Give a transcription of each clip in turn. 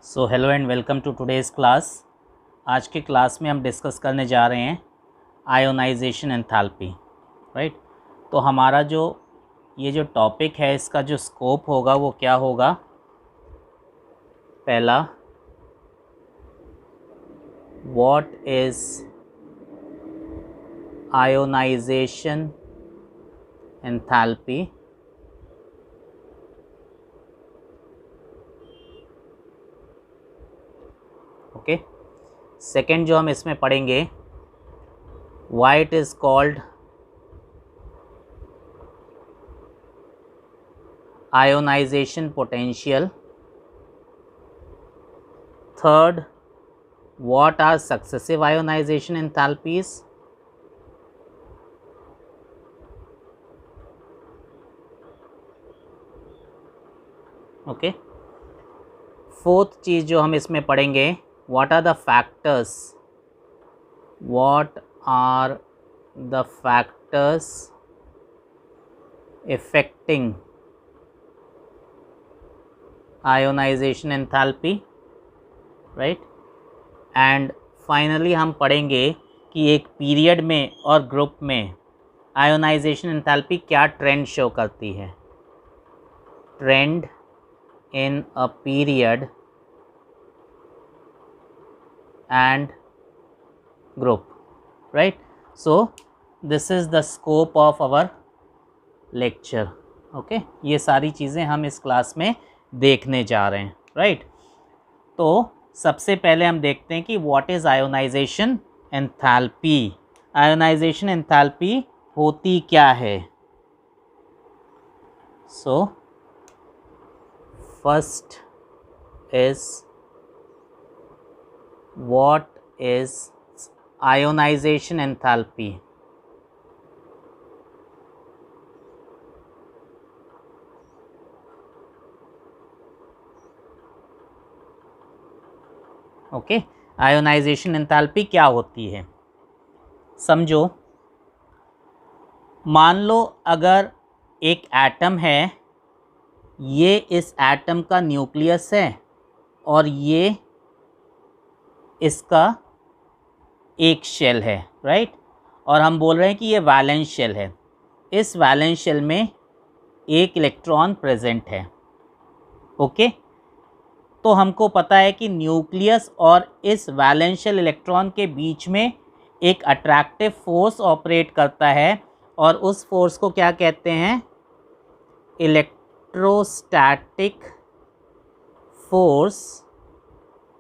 So hello and welcome to today's class. आज के class में हम डिस्कस करने जा रहे हैं आयोनाइजेशन एंथैल्पी, राइट। तो हमारा जो ये जो टॉपिक है इसका जो स्कोप होगा वो क्या होगा। पहला, what is ionization enthalpy. Okay. Second जो हम इसमें पढ़ेंगे, why it is called ionization potential. Third, what are successive ionization enthalpies. Okay. Fourth चीज़ जो हम इसमें पढ़ेंगे, what are the factors affecting ionization enthalpy, right। And finally हम पढ़ेंगे कि एक पीरियड में और ग्रुप में आयोनाइजेशन एंथैल्पी क्या ट्रेंड शो करती है। Trend in a period and group, right. So this is the scope of our lecture. Okay, ये सारी चीज़ें हम इस क्लास में देखने जा रहे हैं, राइट। तो सबसे पहले हम देखते हैं कि what is ionization enthalpy. Ionisation enthalpy होती क्या है। So first is what is ionisation enthalpy. Okay, ionization enthalpy क्या होती है। समझो, मान लो अगर एक एटम है, ये इस एटम का न्यूक्लियस है और ये इसका एक शेल है, राइट। और हम बोल रहे हैं कि ये वैलेंस शेल है। इस वैलेंस शेल में एक इलेक्ट्रॉन प्रेजेंट है। ओके, तो हमको पता है कि न्यूक्लियस और इस वैलेंशियल इलेक्ट्रॉन के बीच में एक अट्रैक्टिव फोर्स ऑपरेट करता है और उस फोर्स को क्या कहते हैं, इलेक्ट्रोस्टैटिक फोर्स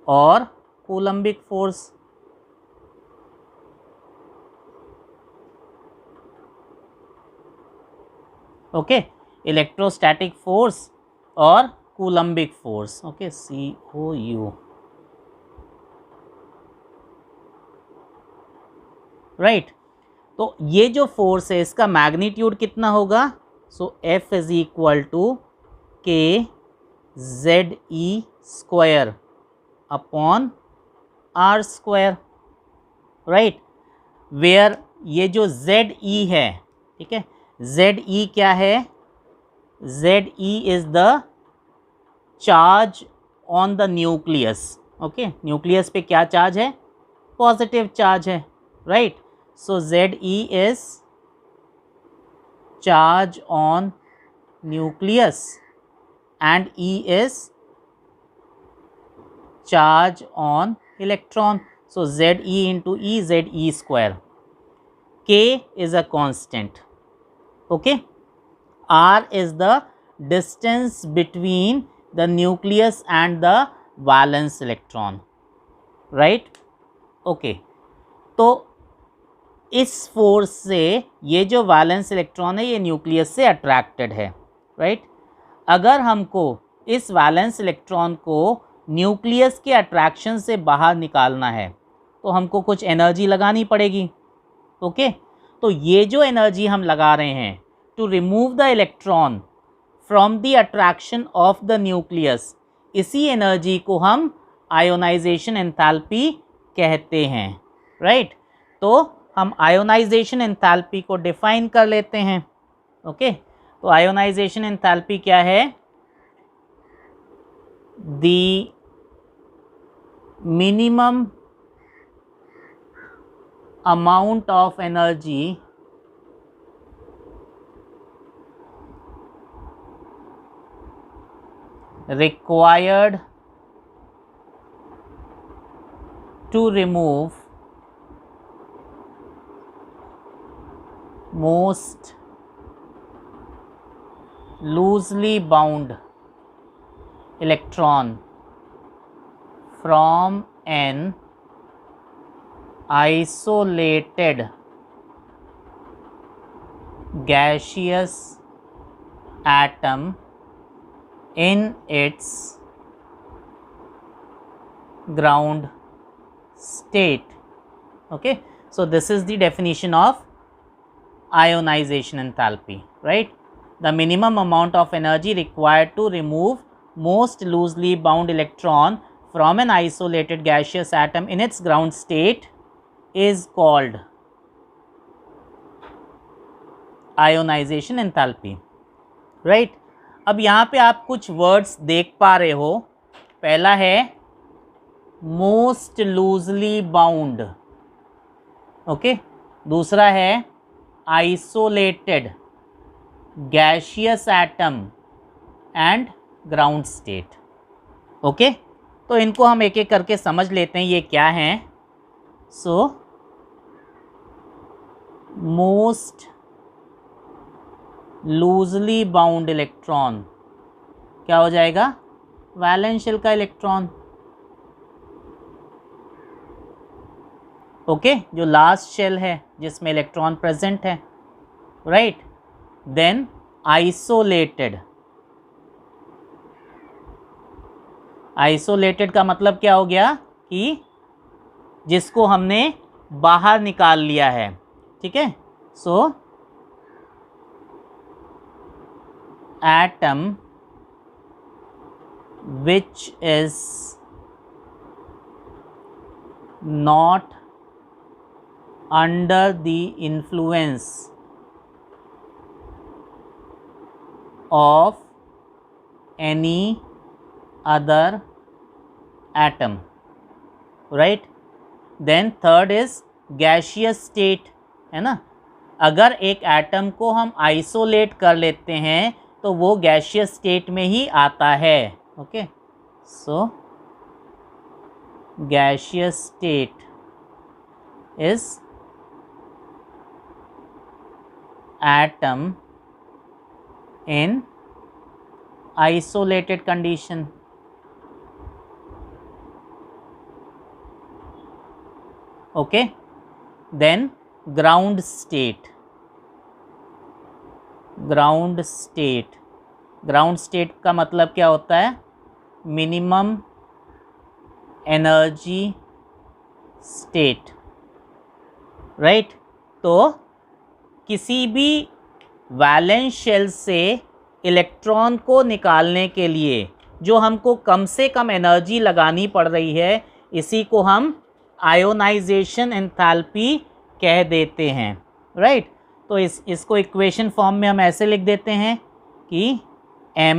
और coulombic force. Okay, electrostatic force और coulombic force. Okay, COU, right. तो ये जो फोर्स है इसका मैग्नीट्यूड कितना होगा। So F is equal to KZE square upon R square, right. Where ये जो ZE है, ठीक है, ZE क्या है, ZE is the charge on the nucleus. Okay, nucleus पे क्या चार्ज है, पॉजिटिव चार्ज है, right. So ZE is charge on nucleus and E is charge on electron. So ZE into E, ZE square. K is a constant. Okay, R is the distance between the nucleus and the valence electron, right. Okay, तो इस force से ये जो valence electron है ये nucleus से attracted है, right. अगर हमको इस वैलेंस इलेक्ट्रॉन को न्यूक्लियस के अट्रैक्शन से बाहर निकालना है तो हमको कुछ एनर्जी लगानी पड़ेगी। ओके, तो ये जो एनर्जी हम लगा रहे हैं to remove the electron from the attraction of the nucleus, इसी एनर्जी को हम आयोनाइजेशन एंथैल्पी कहते हैं, राइट। तो हम आयोनाइजेशन एंथैल्पी को डिफाइन कर लेते हैं। ओके, तो आयोनाइजेशन एंथैल्पी क्या है, the minimum amount of energy required to remove most loosely bound electron from an isolated gaseous atom in its ground state. Okay, so this is the definition of ionization enthalpy, right? The minimum amount of energy required to remove most loosely bound electron from an isolated gaseous atom in its ground state is called ionization enthalpy, right? अब यहाँ पे आप कुछ words देख पा रहे हो. पहला है मोस्ट लूजली बाउंड, ओके. दूसरा है isolated gaseous atom and ground state. Okay, तो इनको हम एक एक करके समझ लेते हैं ये क्या हैं. So most loosely bound electron क्या हो जाएगा? वैलेंस शेल का इलेक्ट्रॉन. ओके, जो लास्ट शेल है जिसमें इलेक्ट्रॉन प्रेजेंट है, राइट. Then isolated. आइसोलेटेड का मतलब क्या हो गया कि जिसको हमने बाहर निकाल लिया है, ठीक है. सो atom which is not under the influence of any other atom, right. Then third is gaseous state, है ना. अगर एक एटम को हम आइसोलेट कर लेते हैं तो वो गैशियस स्टेट में ही आता है. Okay, so gaseous state is atom in isolated condition. Okay, then ground state. Ground state, ground state का मतलब क्या होता है? Minimum energy state, right. तो किसी भी वैलेंस शेल से इलेक्ट्रॉन को निकालने के लिए जो हमको कम से कम एनर्जी लगानी पड़ रही है, इसी को हम आयोनाइजेशन एंथैल्पी कह देते हैं, राइट. तो इसको इक्वेशन फॉर्म में हम ऐसे लिख देते हैं कि m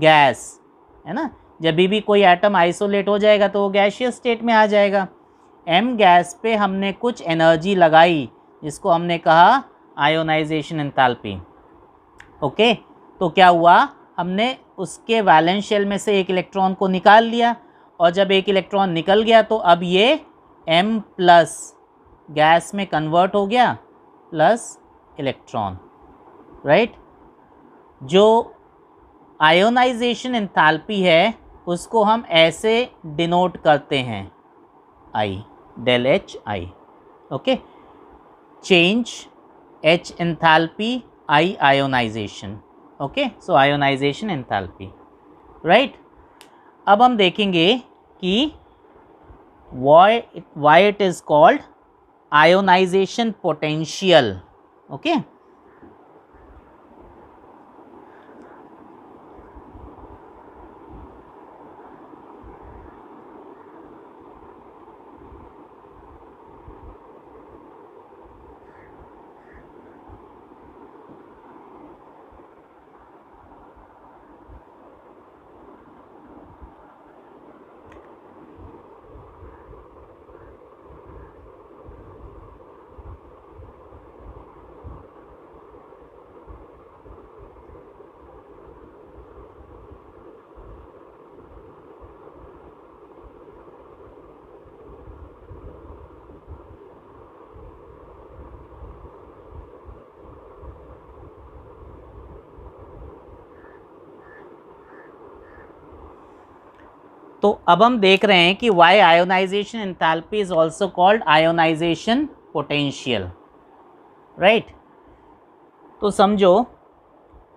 गैस, है ना. जब भी कोई एटम आइसोलेट हो जाएगा तो वो गैशियस स्टेट में आ जाएगा. m गैस पे हमने कुछ एनर्जी लगाई जिसको हमने कहा आयोनाइजेशन एंथैल्पी. ओके, तो क्या हुआ? हमने उसके वैलेंस शेल में से एक इलेक्ट्रॉन को निकाल लिया, और जब एक इलेक्ट्रॉन निकल गया तो अब ये m प्लस गैस में कन्वर्ट हो गया प्लस इलेक्ट्रॉन, राइट. जो आयोनाइजेशन एंथैल्पी है उसको हम ऐसे डिनोट करते हैं, I, del H I. Okay, change H enthalpy, I ionization. Okay, so ionization enthalpy, right. अब हम देखेंगे कि why it is called ionization potential. Okay, तो अब हम देख रहे हैं कि why ionization enthalpy is also called ionization potential, right. तो समझो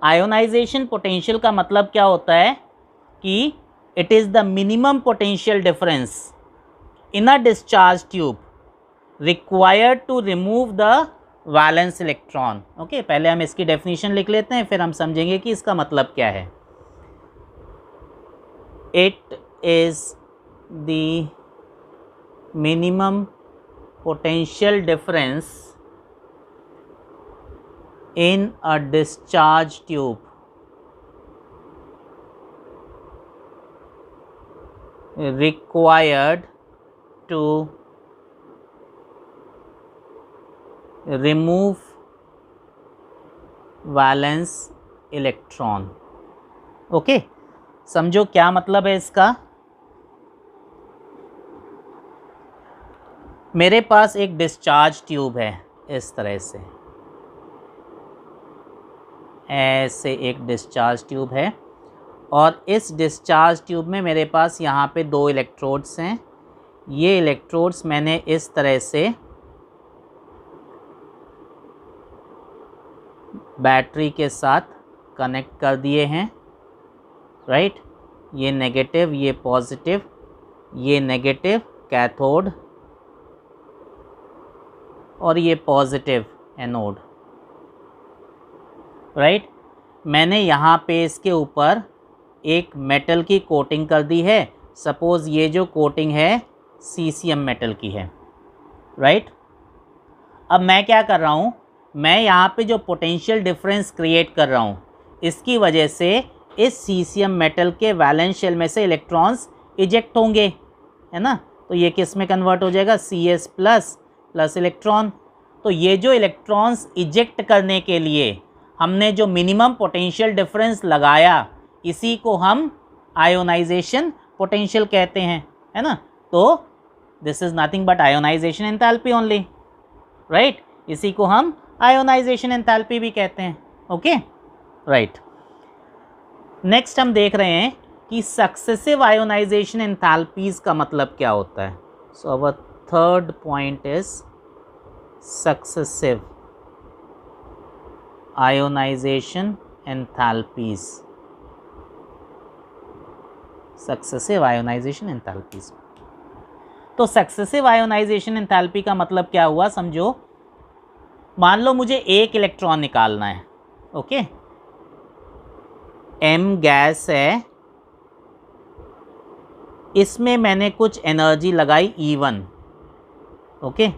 आयोनाइजेशन पोटेंशियल का मतलब क्या होता है कि it is the minimum potential difference in a discharge tube required to remove the valence electron. Okay, पहले हम इसकी डेफिनेशन लिख लेते हैं, फिर हम समझेंगे कि इसका मतलब क्या है। It is the minimum potential difference in a discharge tube required to remove valence electron। Okay, समझो क्या मतलब है इसका। मेरे पास एक डिस्चार्ज ट्यूब है, इस तरह से ऐसे एक डिस्चार्ज ट्यूब है, और इस डिस्चार्ज ट्यूब में मेरे पास यहाँ पे 2 इलेक्ट्रोड्स हैं। ये इलेक्ट्रोड्स मैंने इस तरह से बैटरी के साथ कनेक्ट कर दिए हैं, राइट। ये नेगेटिव, ये पॉजिटिव, ये नेगेटिव कैथोड और ये पॉजिटिव एनोड, राइट। मैंने यहाँ पे इसके ऊपर एक मेटल की कोटिंग कर दी है। सपोज़ ये जो कोटिंग है सीसीएम मेटल की है, राइट। अब मैं क्या कर रहा हूँ, मैं यहाँ पे जो पोटेंशियल डिफरेंस क्रिएट कर रहा हूँ, इसकी वजह से इस सीसीएम मेटल के वैलेंस शेल में से इलेक्ट्रॉन्स इजेक्ट होंगे, है ना। तो ये किस में कन्वर्ट हो जाएगा, Cs प्लस इलेक्ट्रॉन। तो ये जो इलेक्ट्रॉन्स इजेक्ट करने के लिए हमने जो मिनिमम पोटेंशियल डिफरेंस लगाया, इसी को हम आयोनाइजेशन पोटेंशियल कहते हैं, है ना। तो this is nothing but ionisation enthalpy only, right. इसी को हम आयोनाइजेशन एंथैल्पी भी कहते हैं। Okay, right. नेक्स्ट हम देख रहे हैं कि सक्सेसिव आयोनाइजेशन एंथैल्पीज़ का मतलब क्या होता है। So our third point is successive ionization enthalpies. Successive ionization enthalpies, तो सक्सेसिव आयोनाइजेशन एंथैल्पी का मतलब क्या हुआ, समझो। मान लो मुझे एक इलेक्ट्रॉन निकालना है, ओके। M गैस है, इसमें मैंने कुछ एनर्जी लगाई E1, ओके।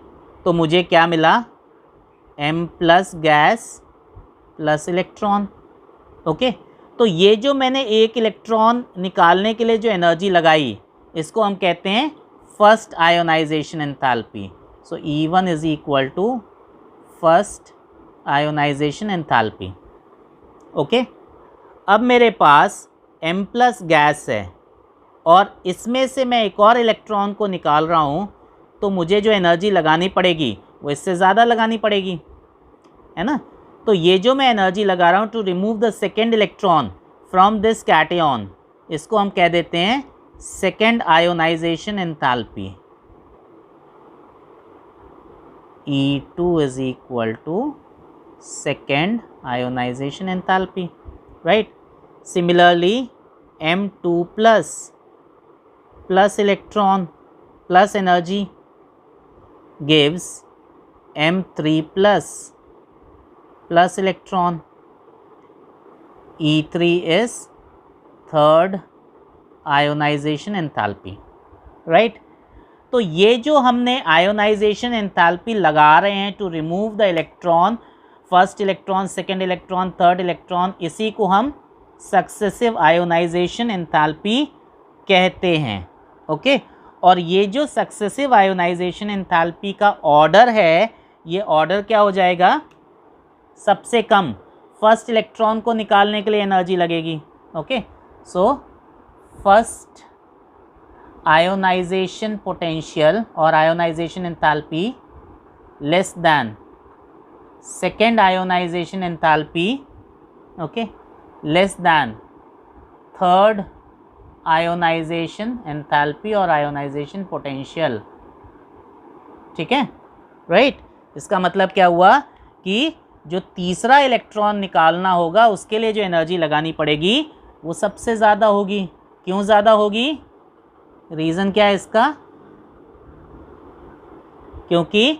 तो मुझे क्या मिला, M plus gas plus electron, okay. तो ये जो मैंने एक इलेक्ट्रॉन निकालने के लिए जो एनर्जी लगाई, इसको हम कहते हैं first ionization enthalpy. So E1 is equal to first ionization enthalpy, okay. अब मेरे पास M प्लस गैस है और इसमें से मैं एक और इलेक्ट्रॉन को निकाल रहा हूँ, तो मुझे जो एनर्जी लगानी पड़ेगी वो इससे ज़्यादा लगानी पड़ेगी, है ना। तो ये जो मैं एनर्जी लगा रहा हूँ to remove the second electron from this cation, इसको हम कह देते हैं second ionization enthalpy. E2 is equal to second ionization enthalpy, right. Similarly M2 plus electron plus energy gives M3 plus electron. E3 is third ionization enthalpy, right. तो ये जो हमने ionization enthalpy लगा रहे हैं to remove the electron, first electron, second electron, third electron, इसी को हम सक्सेसिव आयोनाइजेशन एंथैल्पी कहते हैं, ओके। और ये जो सक्सेसिव आयोनाइजेशन एंथैल्पी का ऑर्डर है, ये ऑर्डर क्या हो जाएगा, सबसे कम फर्स्ट इलेक्ट्रॉन को निकालने के लिए एनर्जी लगेगी, okay. So first ionization potential और ionization enthalpy less than second ionization enthalpy, okay, less than third ionization enthalpy और आयोनाइजेशन पोटेंशियल, ठीक है, राइट। इसका मतलब क्या हुआ कि जो तीसरा इलेक्ट्रॉन निकालना होगा उसके लिए जो एनर्जी लगानी पड़ेगी वो सबसे ज़्यादा होगी। क्यों ज़्यादा होगी? रीज़न क्या है इसका? क्योंकि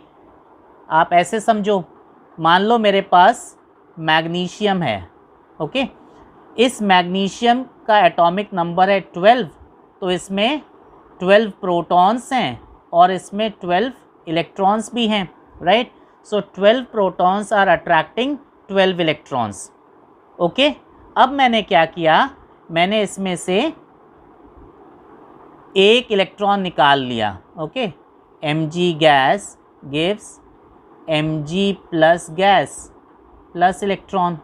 आप ऐसे समझो, मान लो मेरे पास मैग्नीशियम है, ओके, इस मैग्नीशियम का एटॉमिक नंबर है 12, तो इसमें 12 प्रोटॉन्स हैं और इसमें 12 इलेक्ट्रॉन्स भी हैं, right. So 12 protons are attracting 12 electrons, okay. अब मैंने क्या किया, मैंने इसमें से एक इलेक्ट्रॉन निकाल लिया, okay. Mg gas gives Mg plus gas plus electron,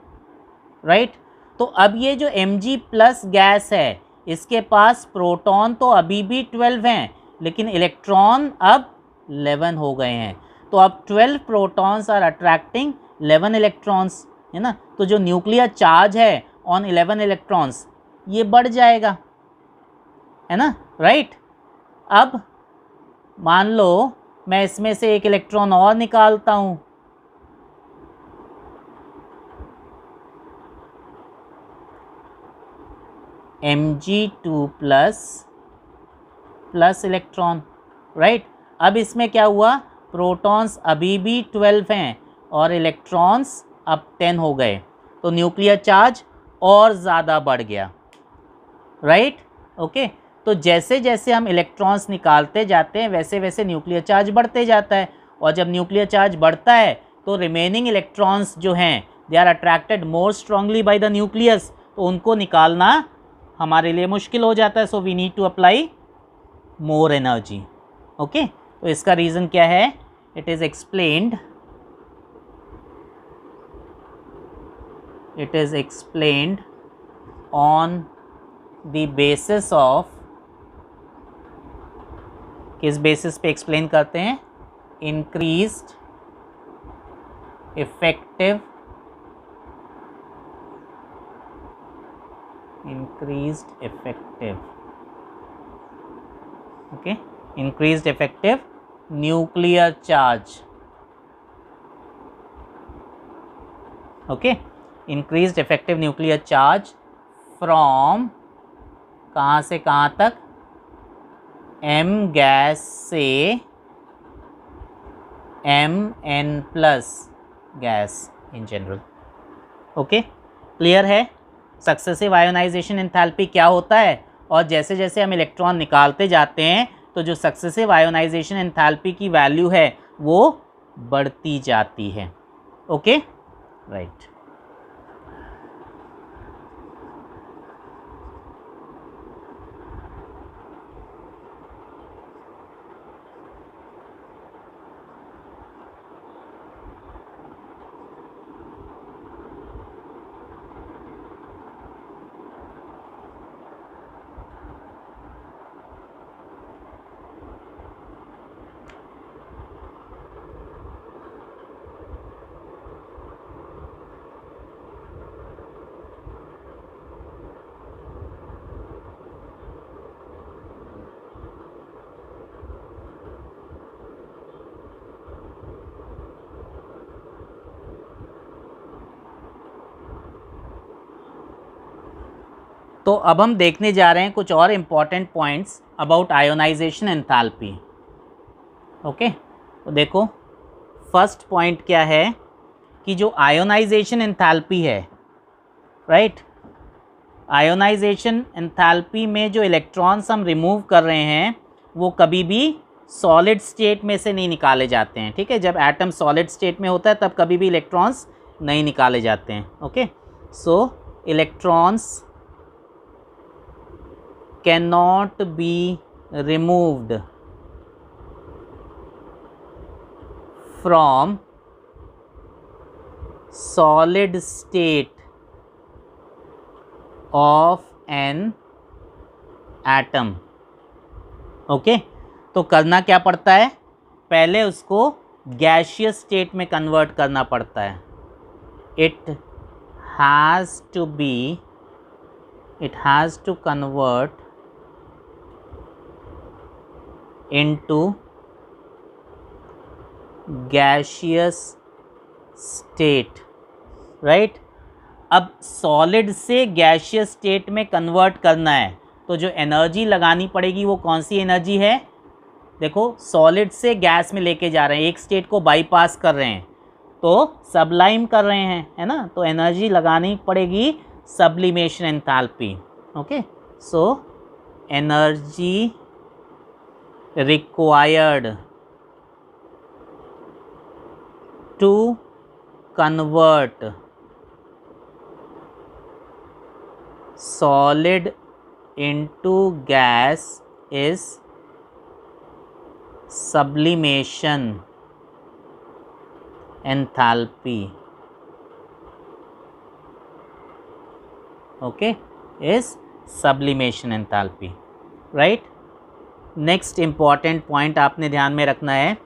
right. तो अब ये जो Mg प्लस गैस है इसके पास प्रोटॉन तो अभी भी 12 हैं लेकिन इलेक्ट्रॉन अब 11 हो गए हैं। तो अब 12 प्रोटॉन्स आर अट्रैक्टिंग 11 इलेक्ट्रॉन्स, है ना। तो जो न्यूक्लियर चार्ज है ऑन 11 इलेक्ट्रॉन्स ये बढ़ जाएगा, है ना, राइट। अब मान लो मैं इसमें से एक इलेक्ट्रॉन और निकालता हूँ, Mg2 प्लस इलेक्ट्रॉन, राइट। अब इसमें क्या हुआ, प्रोटॉन्स अभी भी 12 हैं और इलेक्ट्रॉन्स अब 10 हो गए, तो न्यूक्लियर चार्ज और ज़्यादा बढ़ गया, राइट, ओके। तो जैसे जैसे हम इलेक्ट्रॉन्स निकालते जाते हैं वैसे वैसे न्यूक्लियर चार्ज बढ़ते जाता है, और जब न्यूक्लियर चार्ज बढ़ता है तो रिमेनिंग इलेक्ट्रॉन्स जो हैं they are attracted more strongly by the nucleus, तो उनको निकालना हमारे लिए मुश्किल हो जाता है। So we need to apply more energy, okay. तो इसका रीज़न क्या है, it is explained on the basis of, किस बेसिस पे एक्सप्लेन करते हैं, increased effective okay, increased effective nuclear charge, okay, increased effective nuclear charge from कहाँ से कहाँ तक, M गैस से Mn plus gas in general, okay. Clear है सक्सेसिव आयोनाइजेशन एंथैल्पी क्या होता है, और जैसे जैसे हम इलेक्ट्रॉन निकालते जाते हैं तो जो सक्सेसिव आयोनाइजेशन एंथैल्पी की वैल्यू है वो बढ़ती जाती है, ओके, राइट। तो अब हम देखने जा रहे हैं कुछ और important points about ionisation enthalpy, okay. तो देखो फर्स्ट पॉइंट क्या है कि जो आयोनाइजेशन एंथैल्पी है, राइट, आयोनाइजेशन एंथैल्पी में जो इलेक्ट्रॉन्स हम रिमूव कर रहे हैं वो कभी भी सॉलिड स्टेट में से नहीं निकाले जाते हैं, ठीक है। जब एटम सॉलिड स्टेट में होता है तब कभी भी इलेक्ट्रॉन्स नहीं निकाले जाते हैं, okay. So electrons cannot be removed from solid state of an atom, okay. तो करना क्या पड़ता है, पहले उसको गैसियस स्टेट में कन्वर्ट करना पड़ता है। it has to convert into gaseous state, right. अब सॉलिड से गैशियस स्टेट में कन्वर्ट करना है तो जो एनर्जी लगानी पड़ेगी वो कौन सी एनर्जी है? देखो, सॉलिड से गैस में लेके जा रहे हैं, एक स्टेट को बाईपास कर रहे हैं, तो सबलाइम कर रहे हैं, है ना, तो एनर्जी लगानी पड़ेगी sublimation enthalpy. Okay, so energy required to convert solid into gas is sublimation enthalpy. Okay, is sublimation enthalpy, right? Next important point आपने ध्यान में रखना है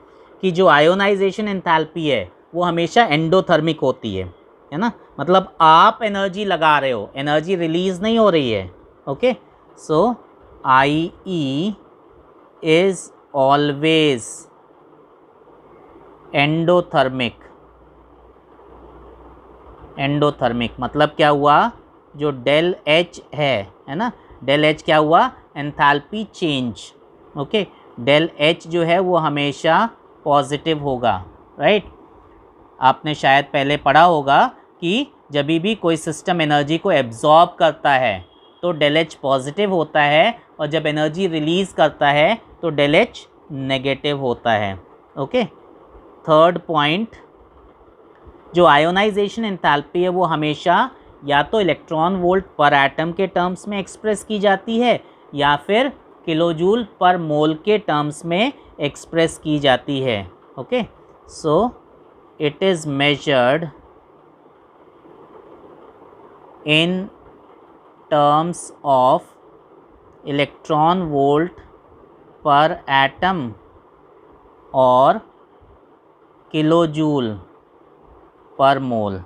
कि जो आयोनाइजेशन एंथैल्पी है वो हमेशा एंडोथर्मिक होती है ना, मतलब आप एनर्जी लगा रहे हो, एनर्जी रिलीज नहीं हो रही है। Okay, so I E is always endothermic. Endothermic मतलब क्या हुआ, जो डेल एच है ना, डेल एच क्या हुआ, enthalpy change. Okay, del H जो है वो हमेशा पॉजिटिव होगा, राइट। आपने शायद पहले पढ़ा होगा कि जब भी कोई सिस्टम एनर्जी को एब्जॉर्ब करता है तो डेल एच पॉजिटिव होता है, और जब एनर्जी रिलीज़ करता है तो डेल एच नेगेटिव होता है। ओके, थर्ड पॉइंट, जो आयोनाइजेशन एंथैल्पी है वो हमेशा या तो इलेक्ट्रॉन वोल्ट पर एटम के टर्म्स में एक्सप्रेस की जाती है या फिर किलोजूल पर मोल के टर्म्स में एक्सप्रेस की जाती है। Okay, so it is measured in terms of electron volt per atom और किलोजूल पर मोल।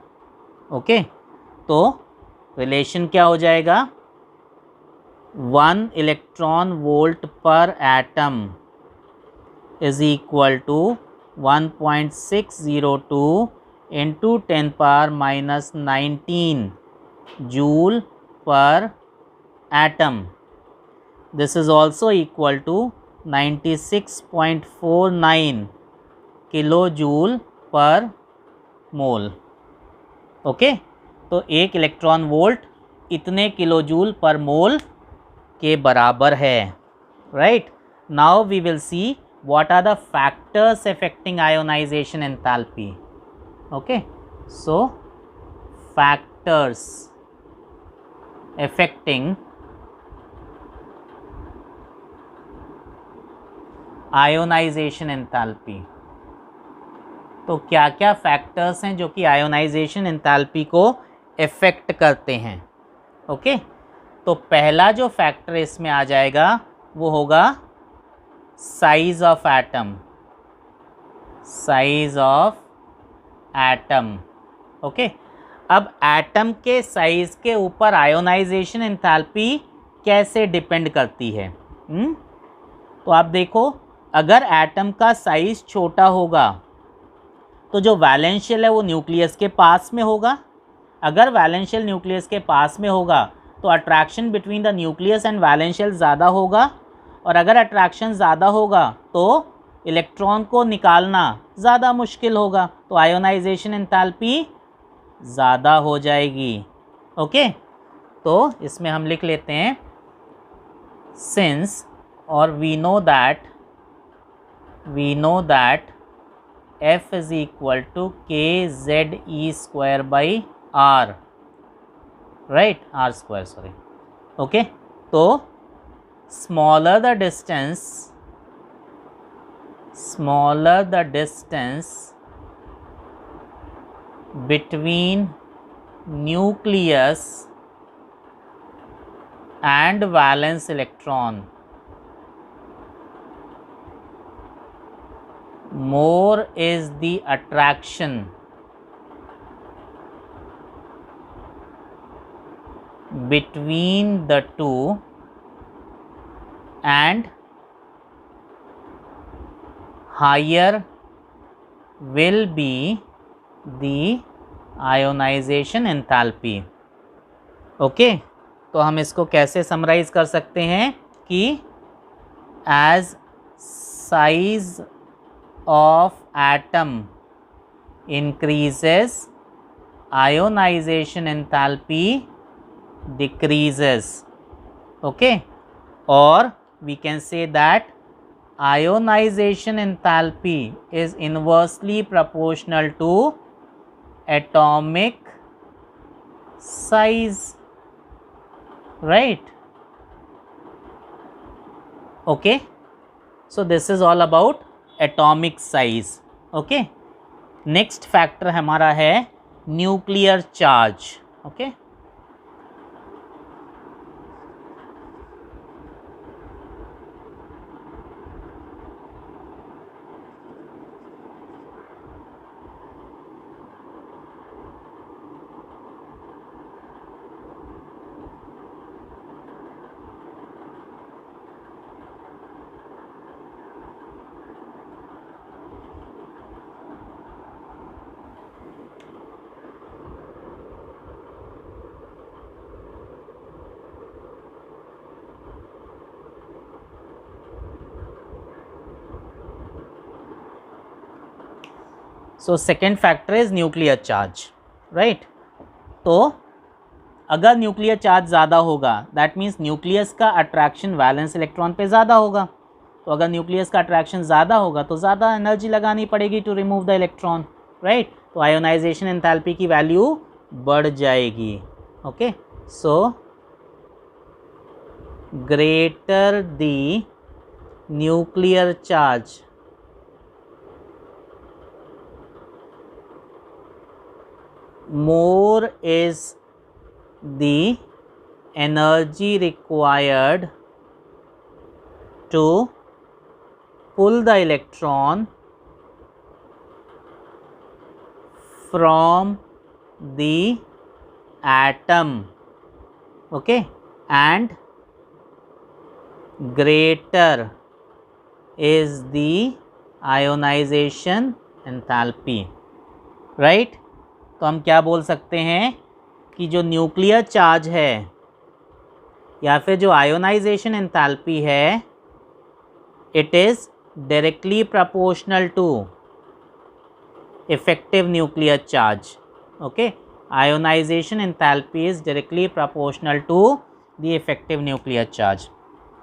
ओके, तो रिलेशन क्या हो जाएगा, 1 electron volt per atom is equal to 1.602 into 10⁻⁻19 joule per atom. This is also equal to 96.49 kilo joule per mole. Okay, तो एक electron volt इतने kilo joule per mole के बराबर है, right. Now we will see what are the factors affecting ionization enthalpy. Okay, so factors affecting ionisation enthalpy. तो क्या क्या factors हैं जो कि आयोनाइजेशन एंथैल्पी को इफ़ेक्ट करते हैं? ओके, तो पहला जो फैक्टर इसमें आ जाएगा वो होगा size of atom. Size of atom. Okay, अब एटम के साइज के ऊपर आयोनाइजेशन एंथैल्पी कैसे डिपेंड करती है? तो आप देखो, अगर एटम का साइज छोटा होगा तो जो वैलेंशियल है वो न्यूक्लियस के पास में होगा। अगर वैलेंशियल न्यूक्लियस के पास में होगा तो attraction between the nucleus and valence shell ज़्यादा होगा, और अगर अट्रैक्शन ज़्यादा होगा तो इलेक्ट्रॉन को निकालना ज़्यादा मुश्किल होगा, तो आयोनाइजेशन एंथैल्पी ज़्यादा हो जाएगी। ओके, तो इसमें हम लिख लेते हैं सिंस, और we know that F is equal to KZE square by R, right, R square, sorry. Okay, तो smaller the distance between nucleus and valence electron, more is the attraction between the two, and higher will be the ionization enthalpy. Okay, तो हम इसको कैसे summarise कर सकते हैं कि as size of atom increases, ionization enthalpy decreases. Okay, or we can say that ionization enthalpy is inversely proportional to atomic size, right? Okay, so this is all about atomic size. Okay, next factor हमारा है nuclear charge. Okay, so second factor is nuclear charge, right? तो अगर nuclear charge ज़्यादा होगा that means nucleus का attraction valence electron पे ज़्यादा होगा. तो अगर न्यूक्लियस का अट्रैक्शन ज़्यादा होगा तो ज़्यादा एनर्जी लगानी पड़ेगी to remove the electron, right? तो आयोनाइजेशन एंथैल्पी की वैल्यू बढ़ जाएगी. Okay, so greater the nuclear charge, more is the energy required to pull the electron from the atom. Okay, and greater is the ionization enthalpy, right? तो हम क्या बोल सकते हैं कि जो न्यूक्लियर चार्ज है या फिर जो आयोनाइजेशन एंथैल्पी है, it is directly proportional to effective nuclear charge. Okay, ionization enthalpy is directly proportional to the effective nuclear charge.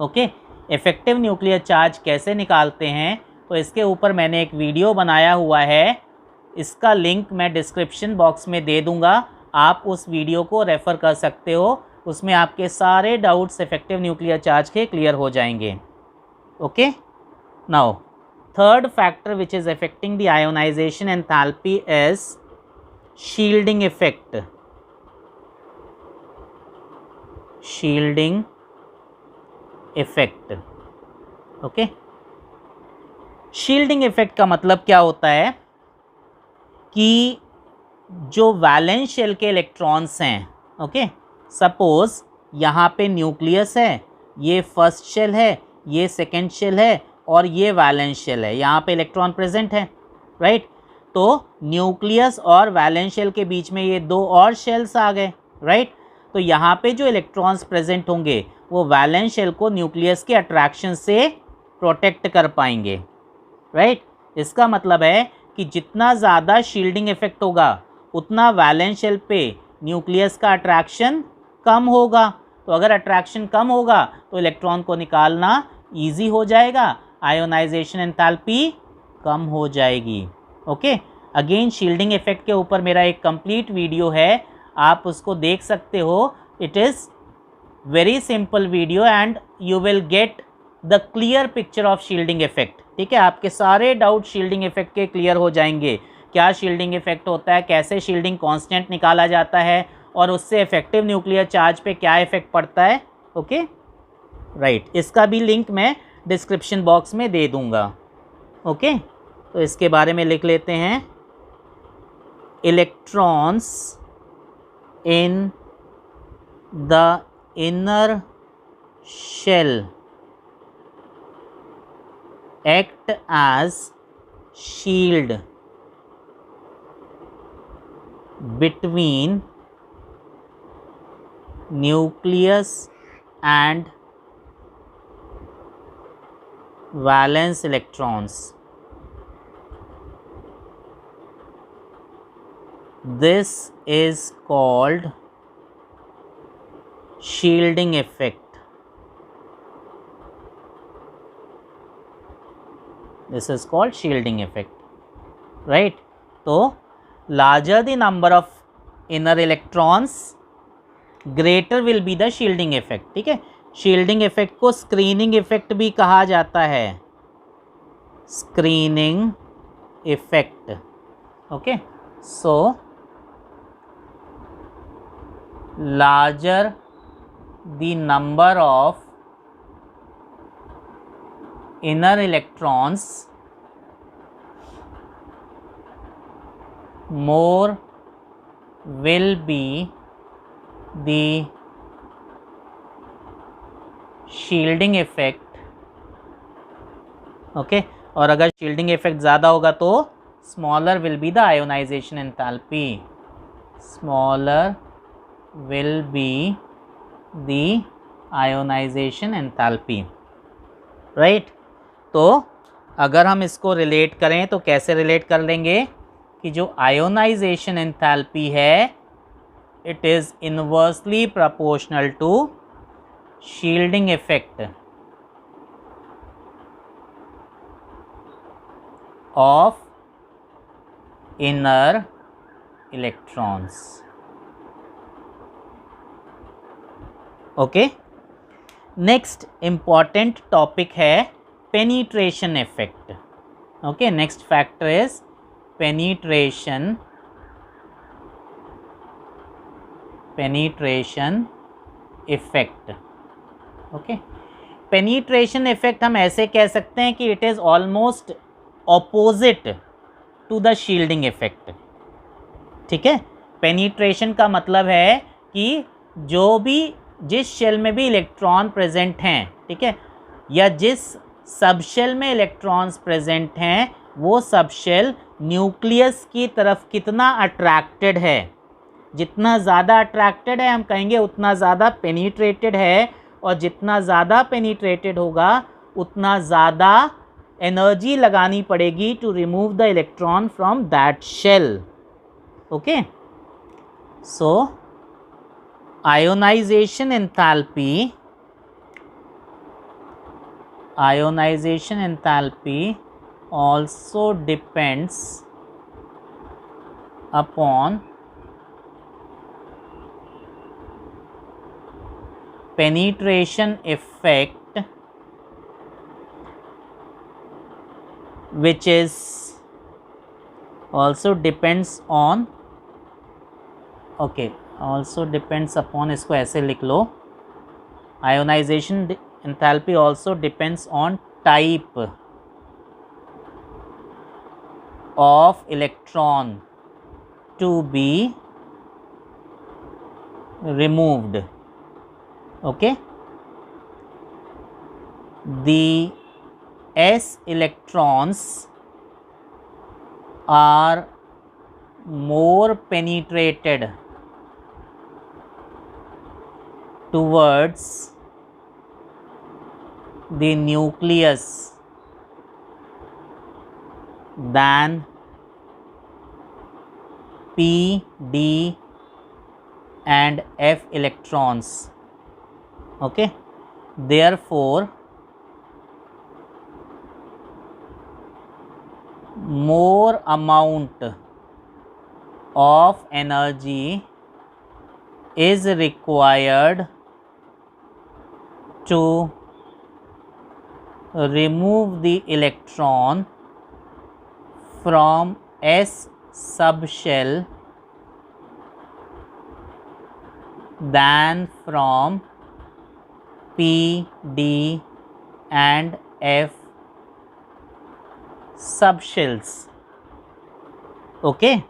Okay, effective nuclear charge कैसे निकालते हैं, तो इसके ऊपर मैंने एक वीडियो बनाया हुआ है, इसका लिंक मैं डिस्क्रिप्शन बॉक्स में दे दूंगा, आप उस वीडियो को रेफ़र कर सकते हो. उसमें आपके सारे डाउट्स इफेक्टिव न्यूक्लियर चार्ज के क्लियर हो जाएंगे. Okay, now third factor which is affecting the ionisation enthalpy is shielding effect. Shielding effect. Okay, shielding effect का मतलब क्या होता है कि जो वैलेंस शेल के इलेक्ट्रॉन्स हैं, ओके, सपोज़ यहाँ पे न्यूक्लियस है, ये फर्स्ट शेल है, ये सेकेंड शेल है और ये वैलेंस शेल है, यहाँ पे इलेक्ट्रॉन प्रेजेंट है, राइट? तो न्यूक्लियस और वैलेंस शेल के बीच में ये दो और शेल्स आ गए, राइट? तो यहाँ पे जो इलेक्ट्रॉन्स प्रेजेंट होंगे वो वैलेंस शेल को न्यूक्लियस के अट्रैक्शन से प्रोटेक्ट कर पाएंगे, राइट? इसका मतलब है कि जितना ज़्यादा शील्डिंग इफेक्ट होगा उतना वैलेंस शेल पे न्यूक्लियस का अट्रैक्शन कम होगा. तो अगर अट्रैक्शन कम होगा तो इलेक्ट्रॉन को निकालना इजी हो जाएगा, आयोनाइजेशन एंथैल्पी कम हो जाएगी. ओके, अगेन शील्डिंग इफेक्ट के ऊपर मेरा एक कंप्लीट वीडियो है, आप उसको देख सकते हो. It is very simple video and you will get the clear picture of shielding effect. ठीक है, आपके सारे डाउट शील्डिंग इफेक्ट के क्लियर हो जाएंगे. क्या शील्डिंग इफेक्ट होता है, कैसे शील्डिंग कांस्टेंट निकाला जाता है और उससे इफेक्टिव न्यूक्लियर चार्ज पे क्या इफेक्ट पड़ता है. ओके, राइट, इसका भी लिंक मैं डिस्क्रिप्शन बॉक्स में दे दूंगा. ओके, तो इसके बारे में लिख लेते हैं. Electrons in the inner shell act as shield between nucleus and valence electrons. This is called shielding effect. This is called shielding effect, right? So larger the number of inner electrons, greater will be the shielding effect. ठीक है, shielding effect को screening effect भी कहा जाता है, screening effect. Okay, so larger the number of inner electrons, more will be the shielding effect. Okay, और अगर shielding effect ज़्यादा होगा तो smaller will be the ionization enthalpy. Smaller will be the ionization enthalpy, right? तो अगर हम इसको relate करें तो कैसे रिलेट कर लेंगे कि जो आयोनाइजेशन एंथैल्पी है it is inversely proportional to shielding effect of inner electrons. Okay, next important topic है penetration effect. Okay, next factor is penetration effect. Okay, penetration effect हम ऐसे कह सकते हैं कि it is almost opposite to the shielding effect. ठीक है, penetration का मतलब है कि जो भी जिस शेल में भी इलेक्ट्रॉन प्रेजेंट हैं, ठीक है, या जिस सब शेल में इलेक्ट्रॉन्स प्रेजेंट हैं, वो सब शेल न्यूक्लियस की तरफ कितना अट्रैक्टेड है. जितना ज़्यादा अट्रैक्टेड है हम कहेंगे उतना ज़्यादा पेनिट्रेटेड है, और जितना ज़्यादा पेनिट्रेटेड होगा उतना ज़्यादा एनर्जी लगानी पड़ेगी to remove the electron from that shell. Okay, so ionization enthalpy also depends upon penetration effect, which is also depends on, okay, also depends upon, इसको ऐसे लिख लो, ionization enthalpy also depends on type of electron to be removed. Okay, the s electrons are more penetrated towards the nucleus than p, d and f electrons. Okay, therefore more amount of energy is required to remove the electron from s subshell than from p, d and f subshells. Okay,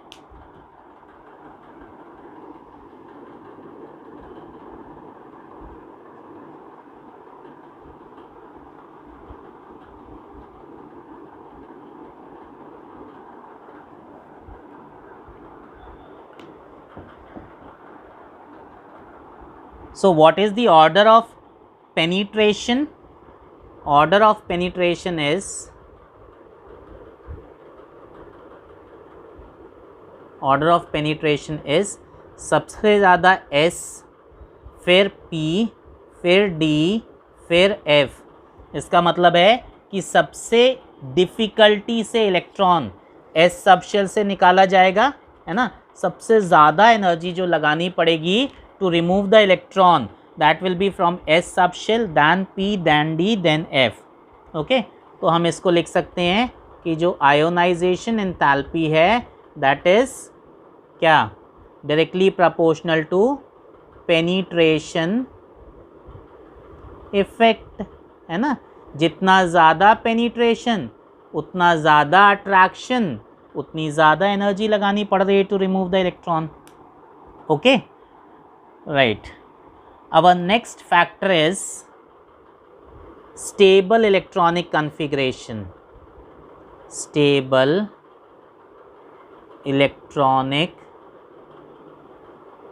So what is the order of penetration? Order of penetration is सबसे ज़्यादा S, फिर P, फिर D, फिर F। इसका मतलब है कि सबसे डिफ़िकल्टी से इलेक्ट्रॉन S सबशेल से निकाला जाएगा, है ना। सबसे ज़्यादा एनर्जी जो लगानी पड़ेगी to remove the electron, that will be from S subshell, than P, than D, than F। Okay, तो हम इसको लिख सकते हैं कि जो आयोनाइजेशन एंथैल्पी है दैट इज़ क्या, directly proportional to penetration effect, है ना। जितना ज़्यादा पेनिट्रेशन उतना ज़्यादा अट्रैक्शन, उतनी ज़्यादा एनर्जी लगानी पड़ रही है to remove the electron. Okay, right. Our next factor is stable electronic configuration. Stable electronic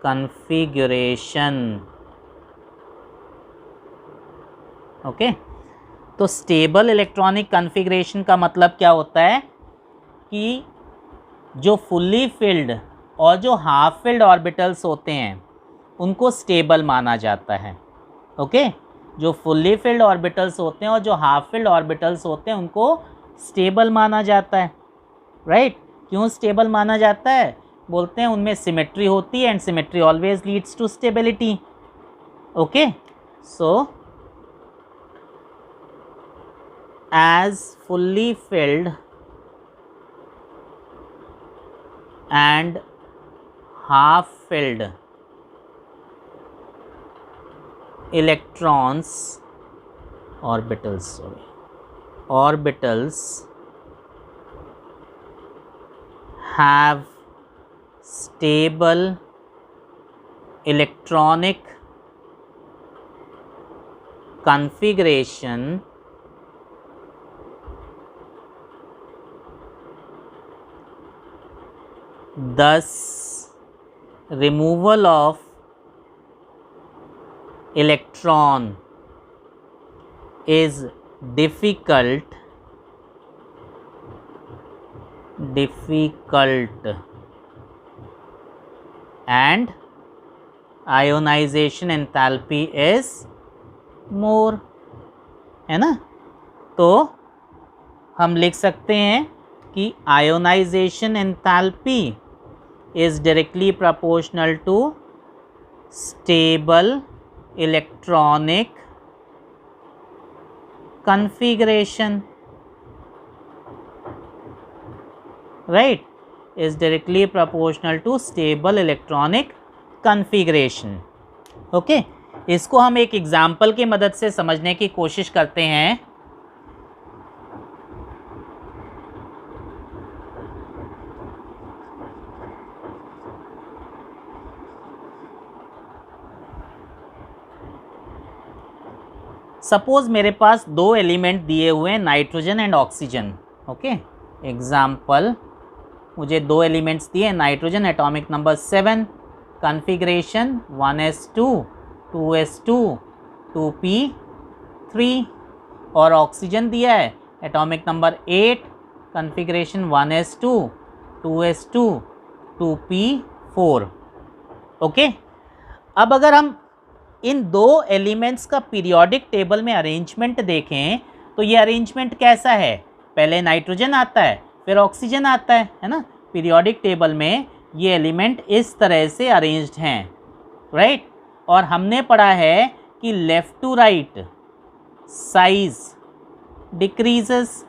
configuration. Okay, तो स्टेबल इलेक्ट्रॉनिक कॉन्फ़िगरेशन का मतलब क्या होता है कि जो फुल्ली फिल्ड और जो हाफ फिल्ड ऑर्बिटल्स होते हैं उनको स्टेबल माना जाता है। ओके, जो फुल्ली फिल्ड ऑर्बिटल्स होते हैं और जो हाफ फिल्ड ऑर्बिटल्स होते हैं उनको स्टेबल माना जाता है, राइट। क्यों स्टेबल माना जाता है? बोलते हैं उनमें सिमेट्री होती है and symmetry always leads to stability. Okay, so as fully filled and half filled orbitals have stable electronic configuration, thus removal of electron is difficult and ionization enthalpy is more, है ना। तो हम लिख सकते हैं कि ionisation enthalpy is directly proportional to stable electronic configuration, right, is directly proportional to stable electronic configuration। Okay, इसको हम एक एग्जाम्पल की मदद से समझने की कोशिश करते हैं। सपोज मेरे पास दो एलिमेंट दिए हुए हैं, nitrogen and oxygen. Okay, example, मुझे दो एलिमेंट्स दिए, nitrogen atomic number 7, configuration 1s2 2s2 2p3, और ऑक्सीजन दिया है atomic number 8, configuration 1s2 2s2 2p4। Okay, अब अगर हम इन दो एलिमेंट्स का पीरियोडिक टेबल में अरेंजमेंट देखें तो ये अरेंजमेंट कैसा है? पहले नाइट्रोजन आता है फिर ऑक्सीजन आता है ना। पीरियोडिक टेबल में ये एलिमेंट इस तरह से अरेंज्ड हैं, राइट। और हमने पढ़ा है कि left to right size decreases,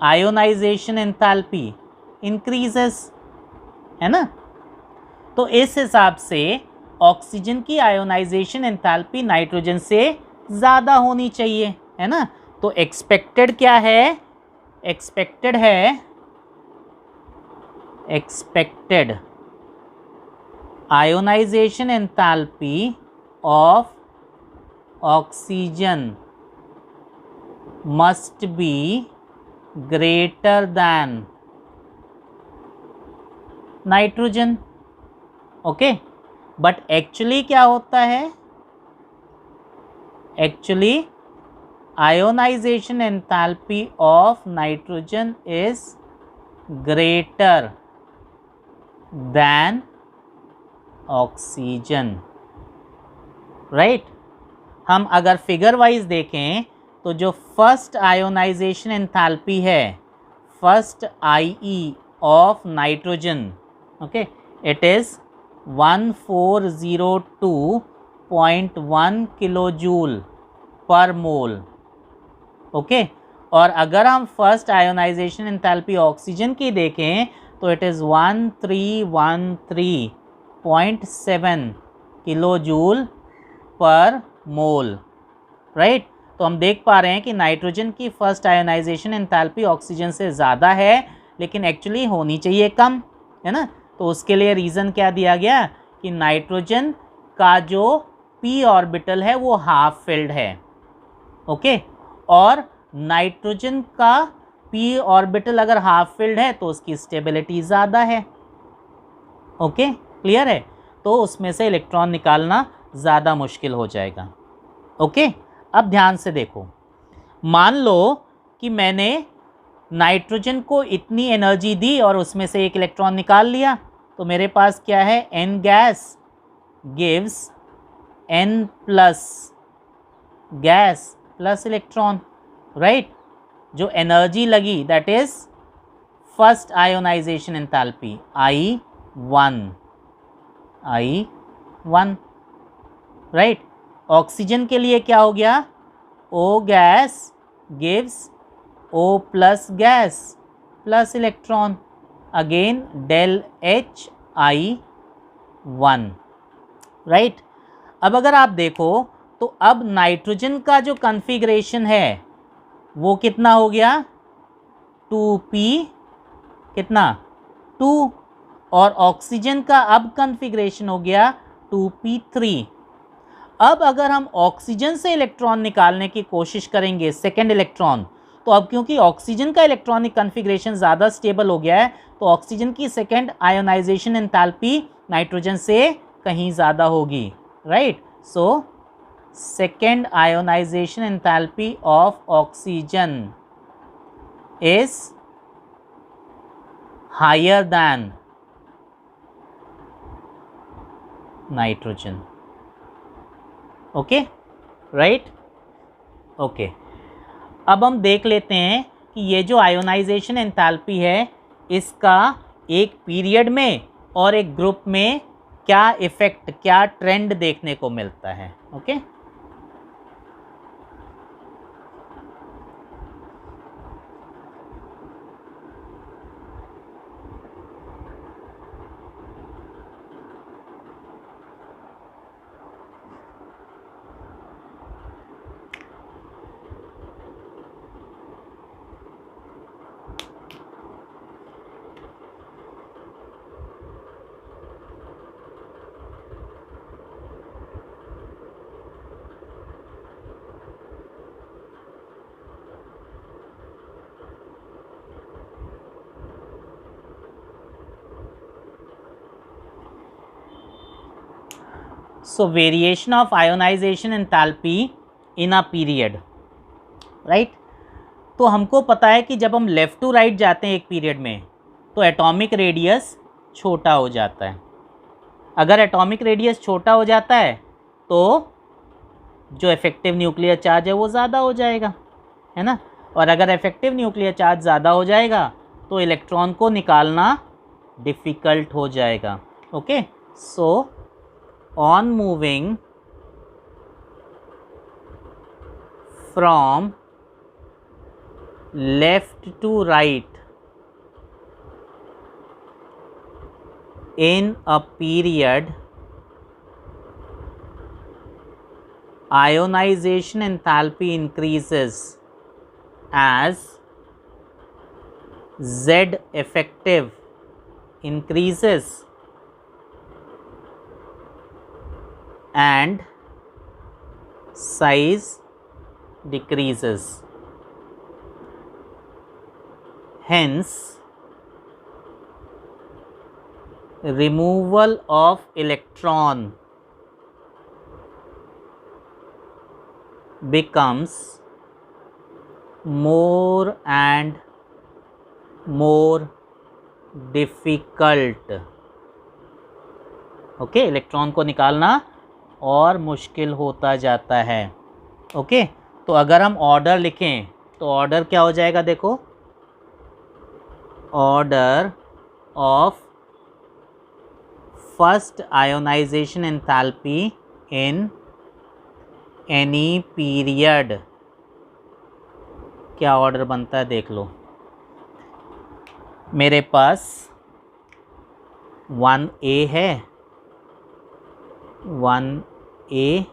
ionization enthalpy increases, है ना। तो इस हिसाब से ऑक्सीजन की आयोनाइजेशन एंथैल्पी नाइट्रोजन से ज़्यादा होनी चाहिए, है ना। तो एक्सपेक्टेड क्या है? एक्सपेक्टेड है, expected ionisation enthalpy of oxygen must be greater than nitrogen. Okay, but actually क्या होता है? Actually, ionization enthalpy of nitrogen is greater than oxygen, right? हम अगर फिगर वाइज देखें तो जो फर्स्ट आयोनाइजेशन एंथैल्पी है, first IE of nitrogen, okay, it is 1402.1 kilo joule per mole, okay. और अगर हम फर्स्ट आयोनाइजेशन एंथैल्पी ऑक्सीजन की देखें तो it is 1313.7 kilo joule per mole, right. तो हम देख पा रहे हैं कि नाइट्रोजन की फर्स्ट आयोनाइजेशन एंथैल्पी ऑक्सीजन से ज़्यादा है, लेकिन एक्चुअली होनी चाहिए कम, है ना। तो उसके लिए रीज़न क्या दिया गया कि नाइट्रोजन का जो p ऑर्बिटल है वो हाफ फिल्ड है, ओके। और नाइट्रोजन का p ऑर्बिटल अगर हाफ फिल्ड है तो उसकी स्टेबिलिटी ज़्यादा है, ओके, क्लियर है। तो उसमें से इलेक्ट्रॉन निकालना ज़्यादा मुश्किल हो जाएगा, ओके। अब ध्यान से देखो, मान लो कि मैंने नाइट्रोजन को इतनी एनर्जी दी और उसमें से एक इलेक्ट्रॉन निकाल लिया, तो मेरे पास क्या है, N gas gives N plus gas plus electron, right. जो एनर्जी लगी that is first ionization enthalpy I1, right. Oxygen के लिए क्या हो गया, O gas gives O plus gas plus electron, again del H I1, right. अब अगर आप देखो तो अब नाइट्रोजन का जो कॉन्फ़िगरेशन है वो कितना हो गया, 2p कितना 2, और ऑक्सीजन का अब कॉन्फ़िगरेशन हो गया 2p3। अब अगर हम ऑक्सीजन से इलेक्ट्रॉन निकालने की कोशिश करेंगे सेकेंड इलेक्ट्रॉन, तो अब क्योंकि ऑक्सीजन का इलेक्ट्रॉनिक कॉन्फ़िगरेशन ज़्यादा स्टेबल हो गया है तो ऑक्सीजन की सेकेंड आयोनाइजेशन एंथैल्पी नाइट्रोजन से कहीं ज़्यादा होगी, right. So second ionization enthalpy of oxygen is higher than nitrogen, okay, right, okay। अब हम देख लेते हैं कि ये जो आयोनाइजेशन एंथैल्पी है इसका एक पीरियड में और एक ग्रुप में क्या इफ़ेक्ट, क्या ट्रेंड देखने को मिलता है, okay. So variation of ionization enthalpy in a period, right। तो हमको पता है कि जब हम लेफ़्ट टू राइट जाते हैं एक पीरियड में तो एटॉमिक रेडियस छोटा हो जाता है। अगर एटॉमिक रेडियस छोटा हो जाता है तो जो इफेक्टिव न्यूक्लियर चार्ज है वो ज़्यादा हो जाएगा, है ना। और अगर इफेक्टिव न्यूक्लियर चार्ज ज़्यादा हो जाएगा तो इलेक्ट्रॉन को निकालना डिफ़िकल्ट हो जाएगा, okay. So on moving from left to right in a period, ionization enthalpy increases as Z effective increases and size decreases. Hence, removal of electron becomes more and more difficult. Okay, electron को निकालना और मुश्किल होता जाता है. Okay, तो अगर हम ऑर्डर लिखें तो ऑर्डर क्या हो जाएगा, देखो, order of first ionization enthalpy in any period. क्या ऑर्डर बनता है देख लो. मेरे पास 1A है, 1A,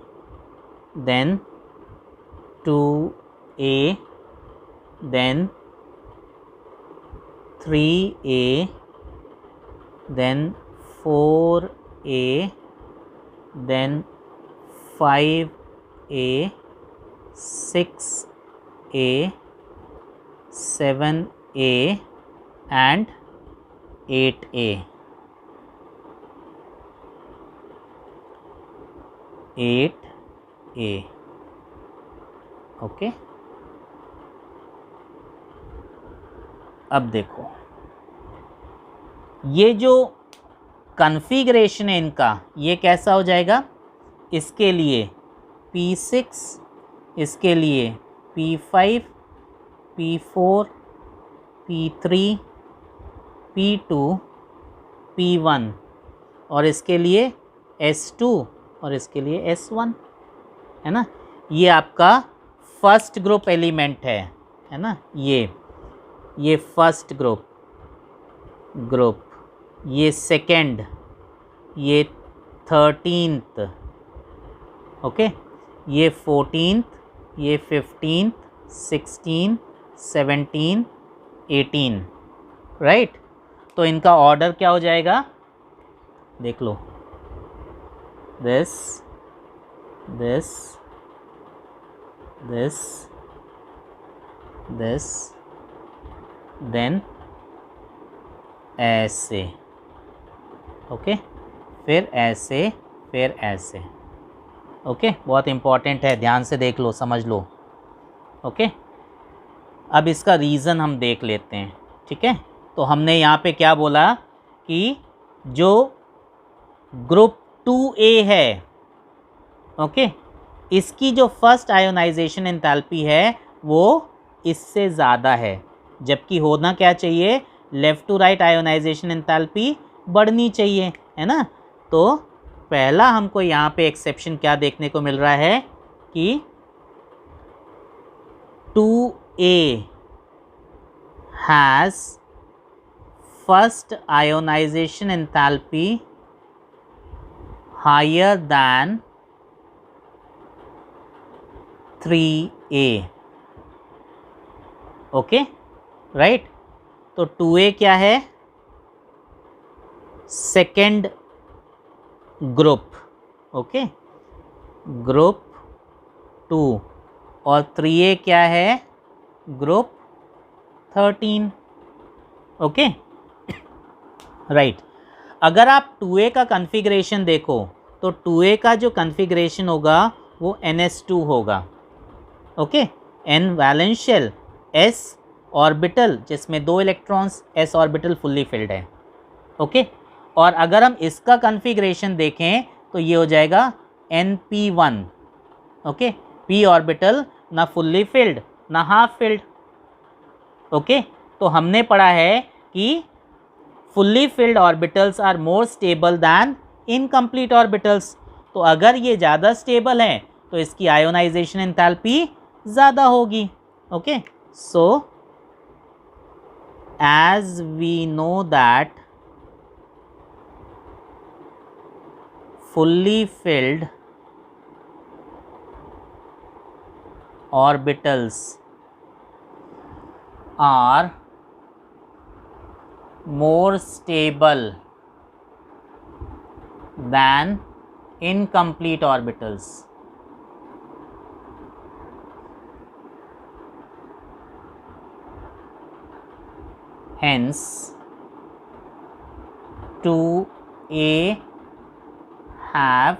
then 2A, then 3A, then 4A, then 5A, 6A, 7A and 8A. 8A. Okay, अब देखो ये जो कॉन्फ़िगरेशन है इनका, ये कैसा हो जाएगा. इसके लिए P6, इसके लिए P5, P4, P3, P2, P1, और इसके लिए S2 और इसके लिए S1, है ना. ये आपका फर्स्ट ग्रुप एलिमेंट है ना. ये फर्स्ट ग्रुप, ये सेकंड, ये 13th, ओके, ये 14th, ये 15th, 16, 17, 18, राइट. तो इनका ऑर्डर क्या हो जाएगा, देख लो. This, this, this, this, then ऐसे. ओके, फिर ऐसे, फिर ऐसे. ओके, बहुत इम्पॉर्टेंट है, ध्यान से देख लो, समझ लो. ओके, अब इसका रीज़न हम देख लेते हैं. ठीक है, तो हमने यहाँ पे क्या बोला कि जो ग्रुप 2A है, ओके, इसकी जो फर्स्ट आयोनाइजेशन एंथैल्पी है वो इससे ज़्यादा है, जबकि होना क्या चाहिए, left to right ionization enthalpy बढ़नी चाहिए, है ना. तो पहला हमको यहाँ पे एक्सेप्शन क्या देखने को मिल रहा है कि 2A has first ionization enthalpy higher than 3A. Okay, right. तो 2A क्या है, सेकेंड ग्रुप, ओके, ग्रुप 2, और 3A क्या है, ग्रुप 13. Okay, right. अगर आप 2A का कॉन्फ़िगरेशन देखो तो 2A का जो कॉन्फ़िगरेशन होगा वो NS2 होगा. Okay, N valence shell, S orbital जिसमें 2 electrons, S orbital fully filled है. ओके, और अगर हम इसका कॉन्फ़िगरेशन देखें तो ये हो जाएगा NP1. ओके, P ऑर्बिटल ना फुल्ली फिल्ड ना हाफ फिल्ड. ओके, तो हमने पढ़ा है कि fully filled orbitals are more stable than incomplete orbitals. तो अगर ये ज़्यादा स्टेबल हैं तो इसकी आयोनाइजेशन एंथैल्पी ज़्यादा होगी. Okay, so as we know that fully filled orbitals are more stable than incomplete orbitals. Hence 2A have